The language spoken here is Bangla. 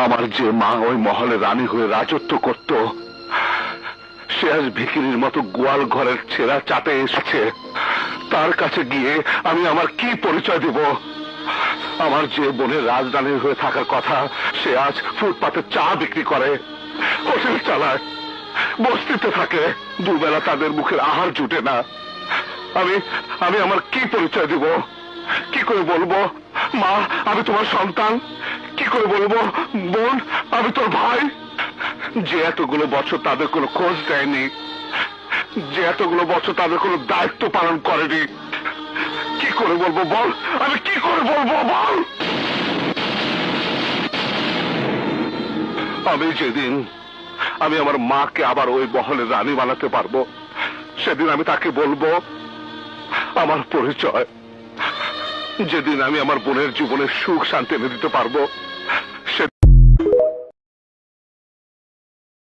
আমার যে মা ওই মহলে রানী হয়ে রাজত্ব করত, সে আজ ভিখিরির মতো গোয়াল ঘরের ছেঁড়া চাটে এসেছে। তার কাছে গিয়ে আমি আমার কি পরিচয় দেব? আমার যে বোনের রাজধানী হয়ে থাকার কথা, সে আজ ফুটপাতে চা বিক্রি করে, হোটেল চালায়, বস্তিতে থাকে, দুবেলা তাদের মুখের আহার জুটে না। আমি আমি আমার কি পরিচয় দিব? কি করে বলবো মা আমি তোমার সন্তান? কি করে বলবো বোন আমি তোর ভাই? যে এতগুলো বছর তাদের কোনো খোঁজ দেয়নি, যে এতগুলো বছর তাদের কোনো দায়িত্ব পালন করেনি, কি করে বলবো বল? আমি কি করে বলবো বল? আমি যেদিন আমি আমার মাকে আবার ওই মহলের রানী বানাতে পারবো, সেদিন আমি তাকে বলবো আমার পরিচয়। যেদিন আমি আমার বোনের জীবনের সুখ শান্তি এনে দিতে পারবো,